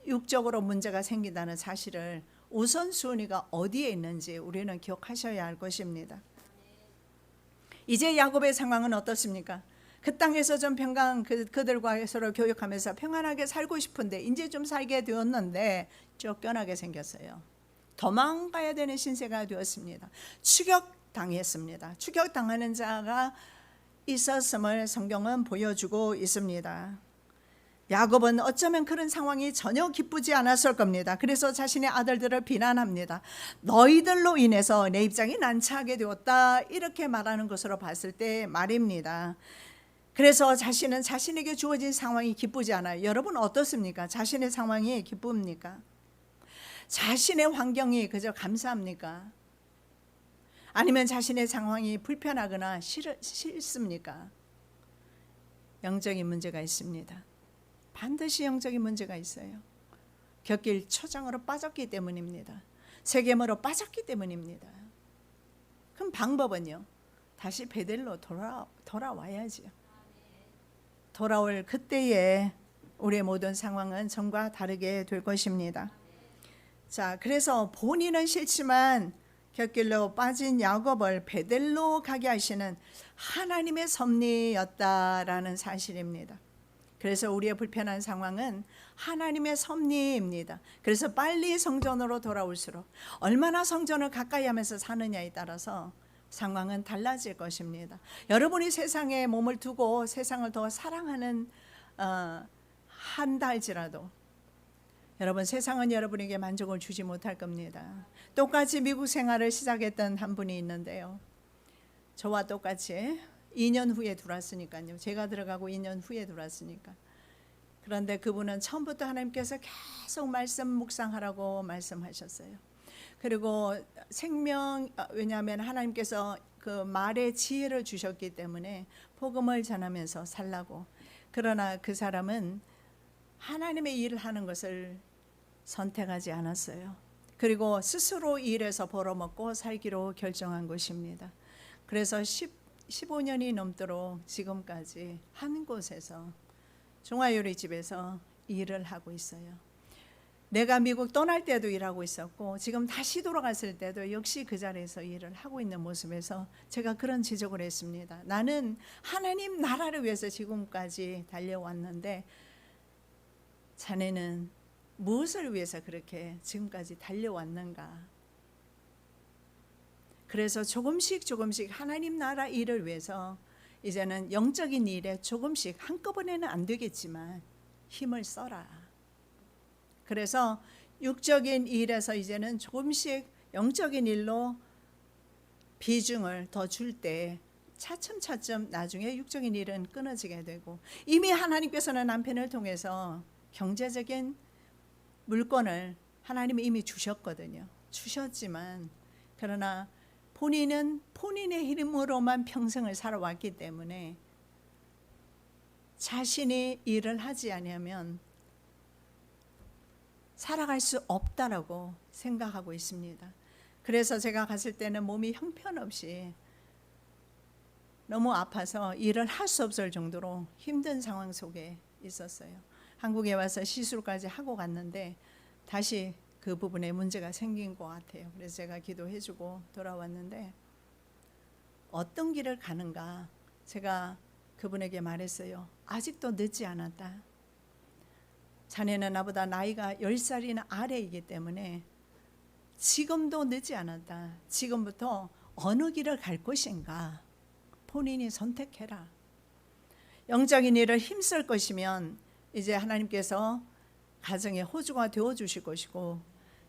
육적으로 문제가 생긴다는 사실을 우선순위가 어디에 있는지 우리는 기억하셔야 할 것입니다. 이제 야곱의 상황은 어떻습니까? 그 땅에서 좀 그들과 서로 교육하면서 평안하게 살고 싶은데 이제 좀 살게 되었는데 쫓겨나게 생겼어요. 도망가야 되는 신세가 되었습니다. 추격당했습니다. 추격당하는 자가 있었음을 성경은 보여주고 있습니다. 야곱은 어쩌면 그런 상황이 전혀 기쁘지 않았을 겁니다. 그래서 자신의 아들들을 비난합니다. 너희들로 인해서 내 입장이 난처하게 되었다, 이렇게 말하는 것으로 봤을 때 말입니다. 그래서 자신은 자신에게 주어진 상황이 기쁘지 않아요. 여러분 어떻습니까? 자신의 상황이 기쁩니까? 자신의 환경이 그저 감사합니까? 아니면 자신의 상황이 불편하거나 싫습니까? 영적인 문제가 있습니다. 반드시 영적인 문제가 있어요. 곁길 초장으로 빠졌기 때문입니다. 세겜으로 빠졌기 때문입니다. 그럼 방법은요? 다시 베델로 돌아와야지요. 돌아올 그때에 우리의 모든 상황은 전과 다르게 될 것입니다. 자, 그래서 본인은 싫지만 곁길로 빠진 야곱을 베델로 가게 하시는 하나님의 섭리였다라는 사실입니다. 그래서 우리의 불편한 상황은 하나님의 섭리입니다. 그래서 빨리 성전으로 돌아올수록 얼마나 성전을 가까이 하면서 사느냐에 따라서 상황은 달라질 것입니다. 여러분이 세상에 몸을 두고 세상을 더 사랑하는 한다 할지라도 여러분, 세상은 여러분에게 만족을 주지 못할 겁니다. 똑같이 미국 생활을 시작했던 한 분이 있는데요, 저와 똑같이 2년 후에 들어왔으니까요. 제가 들어가고 2년 후에 들어왔으니까. 그런데 그분은 처음부터 하나님께서 계속 말씀 묵상하라고 말씀하셨어요. 그리고 왜냐하면 하나님께서 그 말의 지혜를 주셨기 때문에 복음을 전하면서 살라고. 그러나 그 사람은 하나님의 일을 하는 것을 선택하지 않았어요. 그리고 스스로 일해서 벌어먹고 살기로 결정한 것입니다. 그래서 15년이 넘도록 지금까지 한 곳에서 종아요리집에서 일을 하고 있어요. 내가 미국 떠날 때도 일하고 있었고 지금 다시 돌아갔을 때도 역시 그 자리에서 일을 하고 있는 모습에서 제가 그런 지적을 했습니다. 나는 하나님 나라를 위해서 지금까지 달려왔는데 자네는 무엇을 위해서 그렇게 지금까지 달려왔는가? 그래서 조금씩 하나님 나라 일을 위해서 이제는 영적인 일에 조금씩 한꺼번에는 안 되겠지만 힘을 써라. 그래서 육적인 일에서 이제는 조금씩 영적인 일로 비중을 더 줄 때 차츰 나중에 육적인 일은 끊어지게 되고, 이미 하나님께서는 남편을 통해서 경제적인 물건을 하나님이 이미 주셨거든요. 주셨지만 그러나 본인은 본인의 힘으로만 평생을 살아왔기 때문에 자신이 일을 하지 않으면 살아갈 수 없다라고 생각하고 있습니다. 그래서 제가 갔을 때는 몸이 형편없이 너무 아파서 일을 할 수 없을 정도로 힘든 상황 속에 있었어요. 한국에 와서 시술까지 하고 갔는데 다시 그 부분에 문제가 생긴 것 같아요. 그래서 제가 기도해주고 돌아왔는데 어떤 길을 가는가 제가 그분에게 말했어요. 아직도 늦지 않았다. 자네는 나보다 나이가 10살이나 아래이기 때문에 지금도 늦지 않았다. 지금부터 어느 길을 갈 것인가 본인이 선택해라. 영적인 일을 힘쓸 것이면 이제 하나님께서 가정의 호주가 되어주실 것이고,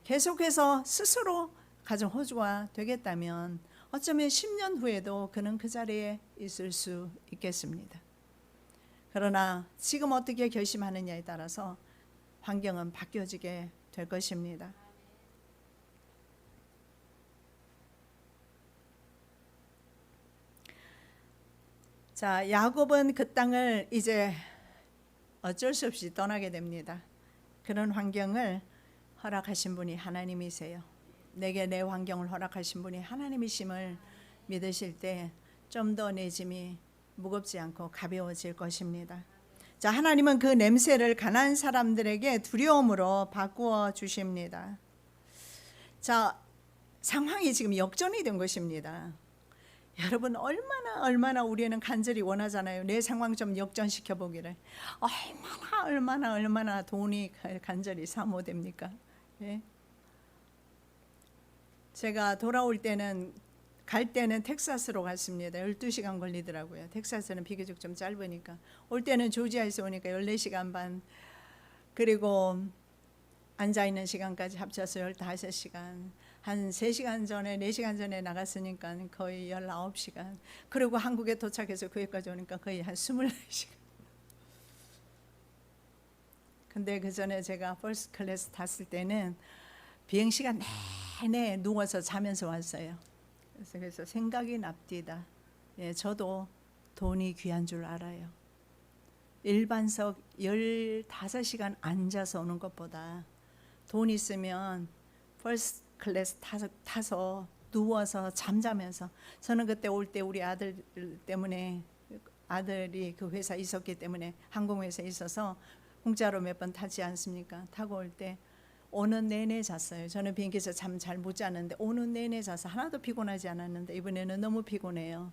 계속해서 스스로 가정 호주가 되겠다면 어쩌면 10년 후에도 그는 그 자리에 있을 수 있겠습니다. 그러나 지금 어떻게 결심하느냐에 따라서 환경은 바뀌어지게 될 것입니다. 자, 야곱은 그 땅을 이제 어쩔 수 없이 떠나게 됩니다. 그런 환경을 허락하신 분이 하나님이세요. 내게 내 환경을 허락하신 분이 하나님이심을 믿으실 때 좀 더 내 짐이 무겁지 않고 가벼워질 것입니다. 자, 하나님은 그 냄새를 가난한 사람들에게 두려움으로 바꾸어 주십니다. 자, 상황이 지금 역전이 된 것입니다. 여러분, 얼마나 우리는 간절히 원하잖아요. 내 상황 좀 역전시켜 보기를. 얼마나 돈이 간절히 사모됩니까? 예? 제가 돌아올 때는, 갈 때는 텍사스로 갔습니다. 12시간 걸리더라고요. 텍사스는 비교적 좀 짧으니까. 올 때는 조지아에서 오니까 14시간 반. 그리고 앉아있는 시간까지 합쳐서 15시간. 한 3시간 전에, 4시간 전에 나갔으니까 거의 19시간. 그리고 한국에 도착해서 교회까지 오니까 거의 한 24시간. 근데 그 전에 제가 퍼스트 클래스 탔을 때는 비행시간 내내 누워서 자면서 왔어요. 그래서 생각이 납디다. 예, 저도 돈이 귀한 줄 알아요. 일반석 15시간 앉아서 오는 것보다 돈 있으면 퍼스트 클래스 타서 누워서 잠자면서, 저는 그때 올 때 우리 아들 때문에, 아들이 그 회사에 있었기 때문에 항공회사에 있어서 공짜로 몇 번 타지 않습니까? 타고 올 때 오는 내내 잤어요. 저는 비행기에서 잠 잘 못 자는데 오는 내내 자서 하나도 피곤하지 않았는데 이번에는 너무 피곤해요.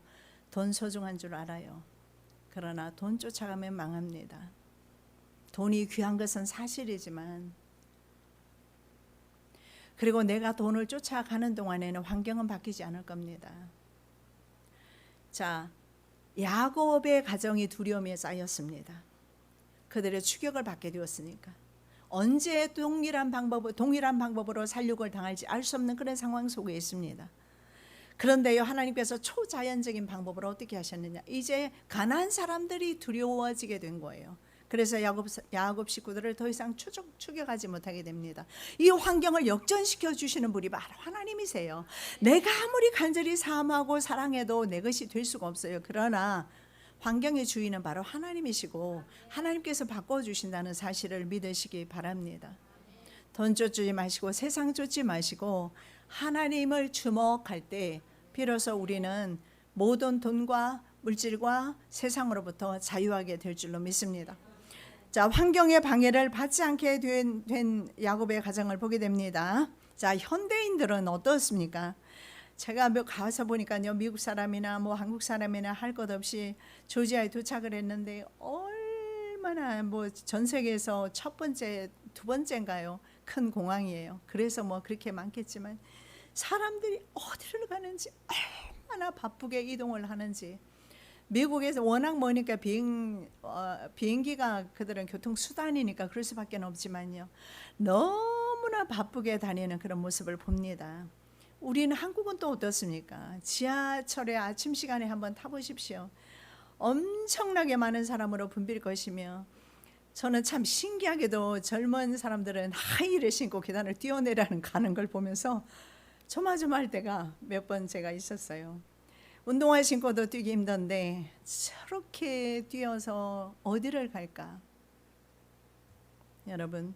돈 소중한 줄 알아요. 그러나 돈 쫓아가면 망합니다. 돈이 귀한 것은 사실이지만, 그리고 내가 돈을 쫓아가는 동안에는 환경은 바뀌지 않을 겁니다. 자, 야곱의 가정이 두려움에 쌓였습니다. 그들의 추격을 받게 되었으니까. 언제 동일한 방법으로 살육을 당할지 알 수 없는 그런 상황 속에 있습니다. 그런데요, 하나님께서 초자연적인 방법으로 어떻게 하셨느냐? 이제 가난한 사람들이 두려워지게 된 거예요. 그래서 야곱 식구들을 더 이상 추격하지 못하게 됩니다. 이 환경을 역전시켜 주시는 분이 바로 하나님이세요. 내가 아무리 간절히 사모하고 사랑해도 내 것이 될 수가 없어요. 그러나 환경의 주인은 바로 하나님이시고 하나님께서 바꿔주신다는 사실을 믿으시기 바랍니다. 돈 쫓지 마시고 세상 쫓지 마시고 하나님을 주목할 때 비로소 우리는 모든 돈과 물질과 세상으로부터 자유하게 될 줄로 믿습니다. 자, 환경의 방해를 받지 않게 된 야곱의 가정을 보게 됩니다. 자, 현대인들은 어떻습니까? 제가 가서 보니까요, 미국 사람이나 뭐 한국 사람이나 할 것 없이 조지아에 도착을 했는데 얼마나 뭐 전 세계에서 첫 번째, 두 번째인가요? 큰 공항이에요. 그래서 뭐 그렇게 많겠지만 사람들이 어디를 가는지, 얼마나 바쁘게 이동을 하는지. 미국에서 워낙 머니까 비행기가 그들은 교통수단이니까 그럴 수밖에 없지만요, 너무나 바쁘게 다니는 그런 모습을 봅니다. 우리는 한국은 또 어떻습니까? 지하철에 아침 시간에 한번 타보십시오. 엄청나게 많은 사람으로 붐빌 것이며, 저는 참 신기하게도 젊은 사람들은 하이힐을 신고 계단을 가는 걸 보면서 조마조마할 때가 몇 번 제가 있었어요. 운동화 신고도 뛰기 힘든데 저렇게 뛰어서 어디를 갈까? 여러분,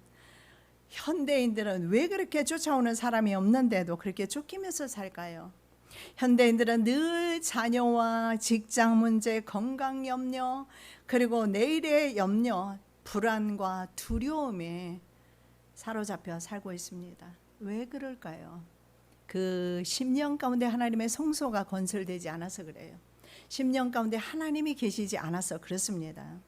현대인들은 왜 그렇게 쫓아오는 사람이 없는데도 그렇게 쫓기면서 살까요? 현대인들은 늘 자녀와 직장 문제, 건강 염려, 그리고 내일의 염려, 불안과 두려움에 사로잡혀 살고 있습니다. 왜 그럴까요? 그 10년 가운데 하나님의 성소가 건설되지 않아서 그래요. 10년 가운데 하나님이 계시지 않아서 그렇습니다.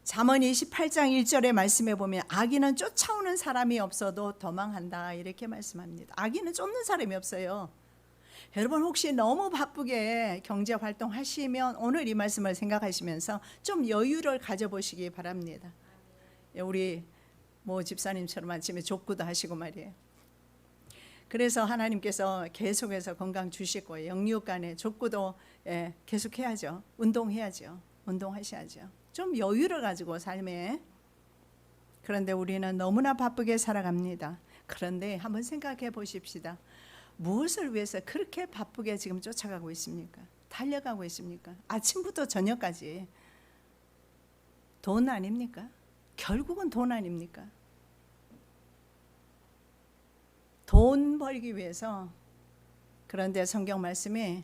잠언 28장 1절의 말씀에 보면 악인은 쫓아오는 사람이 없어도 도망한다, 이렇게 말씀합니다. 악인은 쫓는 사람이 없어요. 여러분, 혹시 너무 바쁘게 경제 활동하시면 오늘 이 말씀을 생각하시면서 좀 여유를 가져보시기 바랍니다. 우리 모 집사님처럼 아침에 족구도 하시고 말이에요. 그래서 하나님께서 계속해서 건강 주실 거예요. 영육 간에 족구도 계속 해야죠. 운동해야죠. 운동하셔야죠. 좀 여유를 가지고 삶에. 그런데 우리는 너무나 바쁘게 살아갑니다. 그런데 한번 생각해 보십시다. 무엇을 위해서 그렇게 바쁘게 지금 쫓아가고 있습니까? 달려가고 있습니까? 아침부터 저녁까지. 돈 아닙니까? 결국은 돈 아닙니까? 돈 벌기 위해서. 그런데 성경 말씀에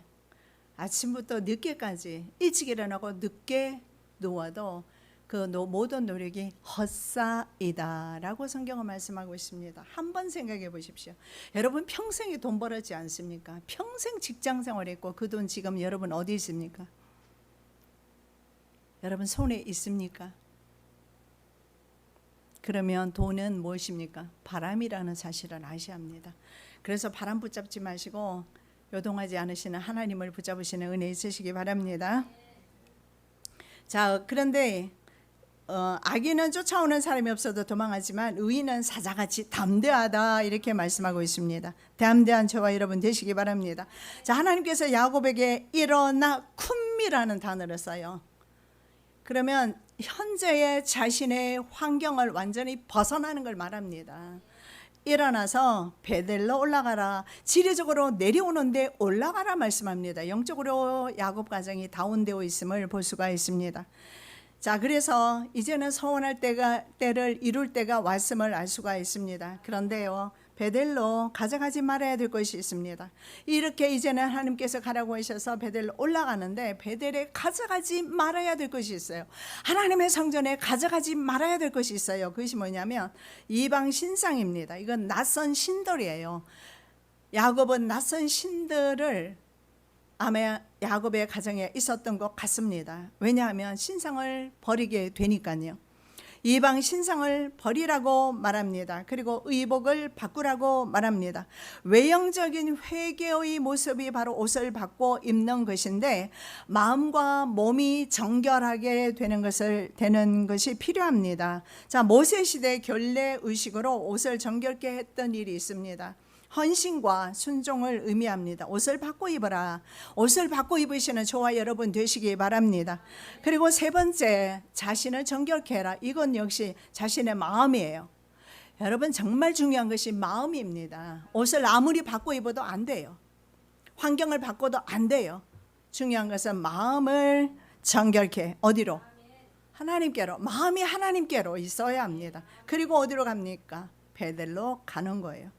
아침부터 늦게까지 일찍 일어나고 늦게 누워도 그 모든 노력이 헛사이다라고 성경은 말씀하고 있습니다. 한번 생각해 보십시오. 여러분 평생에 돈 벌었지 않습니까? 평생 직장 생활했고 그 돈 지금 여러분 어디 있습니까? 여러분 손에 있습니까? 그러면 돈은 무엇입니까? 바람이라는 사실을 아셔야 합니다. 그래서 바람 붙잡지 마시고 요동하지 않으시는 하나님을 붙잡으시는 은혜 있으시기 바랍니다. 자, 그런데 악인은 쫓아오는 사람이 없어도 도망하지만 의인은 사자같이 담대하다 이렇게 말씀하고 있습니다. 담대한 저와 여러분 되시기 바랍니다. 자, 하나님께서 야곱에게 일어나 쿰이라는 단어를 써요. 그러면 현재의 자신의 환경을 완전히 벗어나는 걸 말합니다. 일어나서 베델로 올라가라. 지리적으로 내려오는데 올라가라 말씀합니다. 영적으로 야곱 가정이 다운되어 있음을 볼 수가 있습니다. 자, 그래서 이제는 서원할 때를 이룰 때가 왔음을 알 수가 있습니다. 그런데요, 베델로 가져가지 말아야 될 것이 있습니다. 이렇게 이제는 하나님께서 가라고 하셔서 베델로 올라가는데 베델에 가져가지 말아야 될 것이 있어요. 하나님의 성전에 가져가지 말아야 될 것이 있어요. 그것이 뭐냐면 이방 신상입니다. 이건 낯선 신들이에요. 야곱은 낯선 신들을 아마 야곱의 가정에 있었던 것 같습니다. 왜냐하면 신상을 버리게 되니까요. 이방 신상을 버리라고 말합니다. 그리고 의복을 바꾸라고 말합니다. 외형적인 회개의 모습이 바로 옷을 바꿔 입는 것인데 마음과 몸이 정결하게 되는 것이 필요합니다. 자, 모세 시대 결례 의식으로 옷을 정결케 했던 일이 있습니다. 헌신과 순종을 의미합니다. 옷을 바꿔 입어라. 옷을 바꿔 입으시는 저와 여러분 되시기 바랍니다. 그리고 세 번째, 자신을 정결케 해라. 이건 역시 자신의 마음이에요. 여러분 정말 중요한 것이 마음입니다. 옷을 아무리 바꿔 입어도 안 돼요. 환경을 바꿔도 안 돼요. 중요한 것은 마음을 정결케. 어디로? 하나님께로. 마음이 하나님께로 있어야 합니다. 그리고 어디로 갑니까? 베델로 가는 거예요.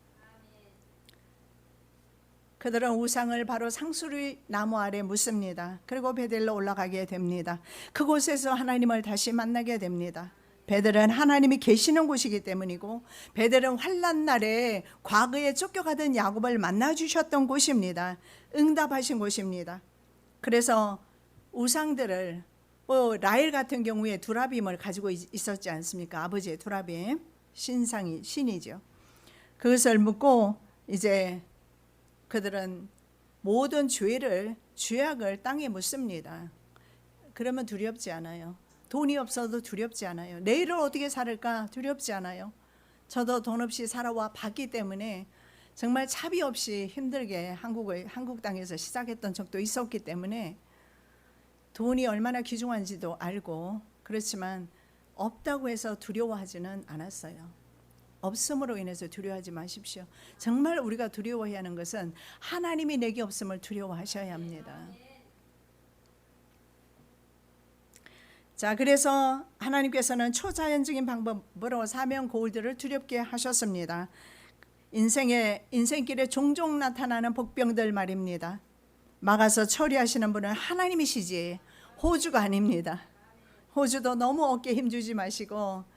그들은 우상을 바로 상수리 나무 아래 묻습니다. 그리고 베델로 올라가게 됩니다. 그곳에서 하나님을 다시 만나게 됩니다. 베델은 하나님이 계시는 곳이기 때문이고 베델은 환난 날에 과거에 쫓겨가던 야곱을 만나주셨던 곳입니다. 응답하신 곳입니다. 그래서 우상들을 라헬 같은 경우에 두라빔을 가지고 있었지 않습니까? 아버지의 두라빔, 신이죠. 그것을 묻고 이제 그들은 모든 죄악을 땅에 묻습니다. 그러면 두렵지 않아요. 돈이 없어도 두렵지 않아요. 내일을 어떻게 살을까 두렵지 않아요. 저도 돈 없이 살아와 봤기 때문에 정말 차비 없이 힘들게 한국 땅에서 시작했던 적도 있었기 때문에 돈이 얼마나 귀중한지도 알고, 그렇지만 없다고 해서 두려워하지는 않았어요. 없음으로 인해서 두려워하지 마십시오. 정말 우리가 두려워해야 하는 것은 하나님이 내게 없음을 두려워하셔야 합니다. 자, 그래서 하나님께서는 초자연적인 방법으로 사명 고울들을 두렵게 하셨습니다. 인생길에 종종 나타나는 복병들 말입니다. 막아서 처리하시는 분은 하나님이시지 호주가 아닙니다. 호주도 너무 어깨에 힘주지 마시고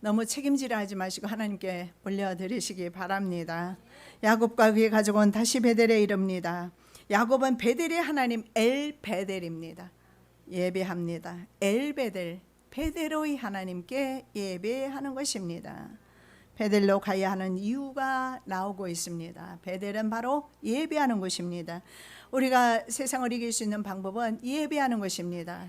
너무 책임지려 하지 마시고 하나님께 올려드리시기 바랍니다. 야곱과 그의 가족은 다시 베델에 이릅니다. 야곱은 베델의 하나님 엘베델입니다. 예배합니다. 엘베델, 베델의 하나님께 예배하는 것입니다. 베델로 가야 하는 이유가 나오고 있습니다. 베델은 바로 예배하는 곳입니다. 우리가 세상을 이길 수 있는 방법은 예배하는 것입니다.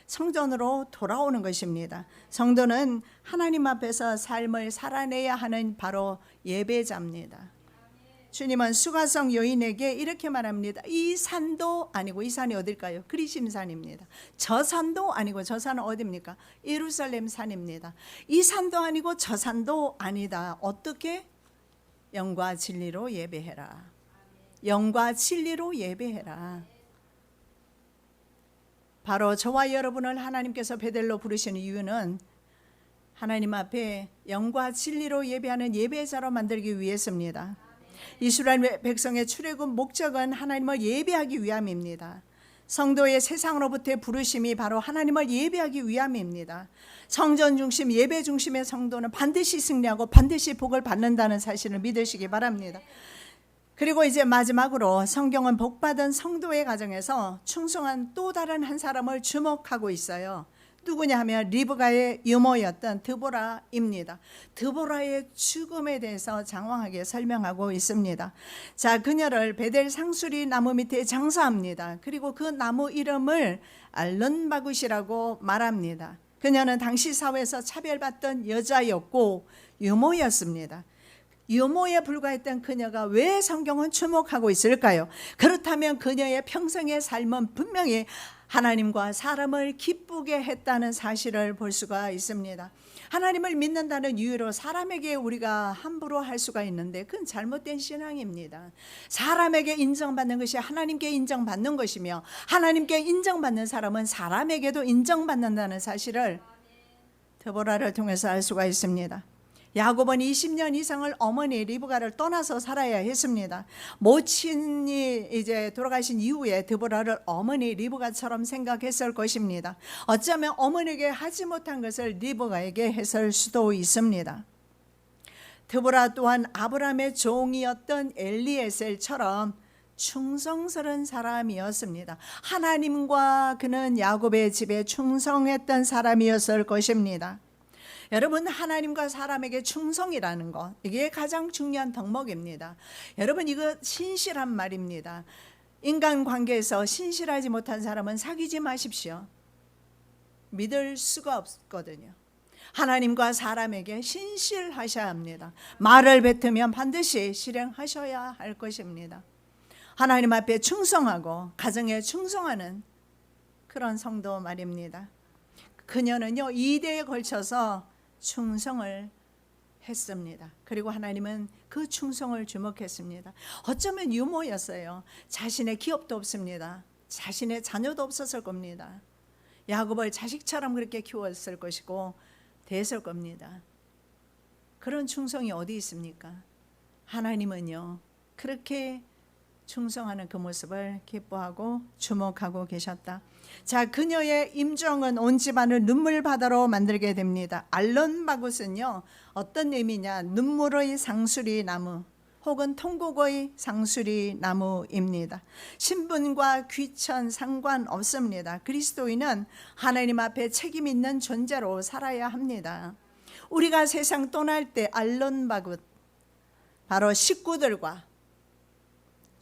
성전으로 돌아오는 것입니다. 성도는 하나님 앞에서 삶을 살아내야 하는 바로 예배자입니다. 주님은 수가성 여인에게 이렇게 말합니다. 이 산도 아니고, 이 산이 어딜까요? 그리심산입니다. 저 산도 아니고, 저 산은 어디입니까? 예루살렘 산입니다. 이 산도 아니고 저 산도 아니다. 어떻게? 영과 진리로 예배해라. 영과 진리로 예배해라. 바로 저와 여러분을 하나님께서 베델로 부르시는 이유는 하나님 앞에 영과 진리로 예배하는 예배자로 만들기 위해서입니다. 이스라엘 백성의 출애굽 목적은 하나님을 예배하기 위함입니다. 성도의 세상으로부터의 부르심이 바로 하나님을 예배하기 위함입니다. 성전 중심, 예배 중심의 성도는 반드시 승리하고 반드시 복을 받는다는 사실을 믿으시기 바랍니다. 그리고 이제 마지막으로 성경은 복받은 성도의 가정에서 충성한 또 다른 한 사람을 주목하고 있어요. 누구냐 하면 리브가의 유모였던 드보라입니다. 드보라의 죽음에 대해서 장황하게 설명하고 있습니다. 자, 그녀를 베델 상수리 나무 밑에 장사합니다. 그리고 그 나무 이름을 알론바굿이라고 말합니다. 그녀는 당시 사회에서 차별받던 여자였고 유모였습니다. 유모에 불과했던 그녀가 왜 성경은 주목하고 있을까요? 그렇다면 그녀의 평생의 삶은 분명히 하나님과 사람을 기쁘게 했다는 사실을 볼 수가 있습니다. 하나님을 믿는다는 이유로 사람에게 우리가 함부로 할 수가 있는데 그건 잘못된 신앙입니다. 사람에게 인정받는 것이 하나님께 인정받는 것이며 하나님께 인정받는 사람은 사람에게도 인정받는다는 사실을 드보라를 통해서 알 수가 있습니다. 야곱은 20년 이상을 어머니 리브가를 떠나서 살아야 했습니다. 모친이 이제 돌아가신 이후에 드보라를 어머니 리브가처럼 생각했을 것입니다. 어쩌면 어머니에게 하지 못한 것을 리브가에게 했을 수도 있습니다. 드보라 또한 아브라함의 종이었던 엘리에셀처럼 충성스러운 사람이었습니다. 하나님과 그는 야곱의 집에 충성했던 사람이었을 것입니다. 여러분, 하나님과 사람에게 충성이라는 것, 이게 가장 중요한 덕목입니다. 여러분, 이거 신실한 말입니다. 인간관계에서 신실하지 못한 사람은 사귀지 마십시오. 믿을 수가 없거든요. 하나님과 사람에게 신실하셔야 합니다. 말을 뱉으면 반드시 실행하셔야 할 것입니다. 하나님 앞에 충성하고 가정에 충성하는 그런 성도 말입니다. 그녀는요 2대에 걸쳐서 충성을 했습니다. 그리고 하나님은 그 충성을 주목했습니다. 어쩌면 유모였어요. 자신의 기업도 없습니다. 자신의 자녀도 없었을 겁니다. 야곱을 자식처럼 그렇게 키웠을 것이고 됐을 겁니다. 그런 충성이 어디 있습니까? 하나님은요 그렇게 충성하는 그 모습을 기뻐하고 주목하고 계셨다. 자, 그녀의 임종은 온 집안을 눈물바다로 만들게 됩니다. 알론바굿은요 어떤 의미냐, 눈물의 상수리 나무 혹은 통곡의 상수리 나무입니다. 신분과 귀천 상관없습니다. 그리스도인은 하나님 앞에 책임 있는 존재로 살아야 합니다. 우리가 세상 떠날 때 알론바굿, 바로 식구들과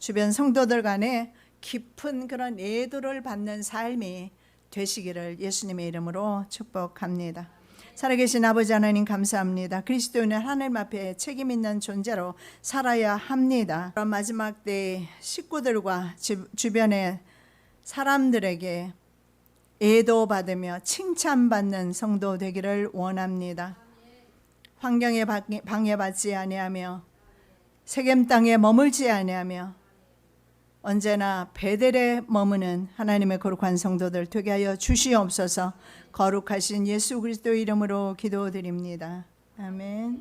주변 성도들 간에 깊은 그런 애도를 받는 삶이 되시기를 예수님의 이름으로 축복합니다. 살아계신 아버지 하나님 감사합니다. 그리스도인은 하나님 앞에 책임 있는 존재로 살아야 합니다. 그런 마지막 때 식구들과 주변의 사람들에게 애도받으며 칭찬받는 성도 되기를 원합니다. 환경에 방해받지 아니하며 세겜 땅에 머물지 아니하며 언제나 베델에 머무는 하나님의 거룩한 성도들 되게 하여 주시옵소서. 거룩하신 예수 그리스도의 이름으로 기도드립니다. 아멘.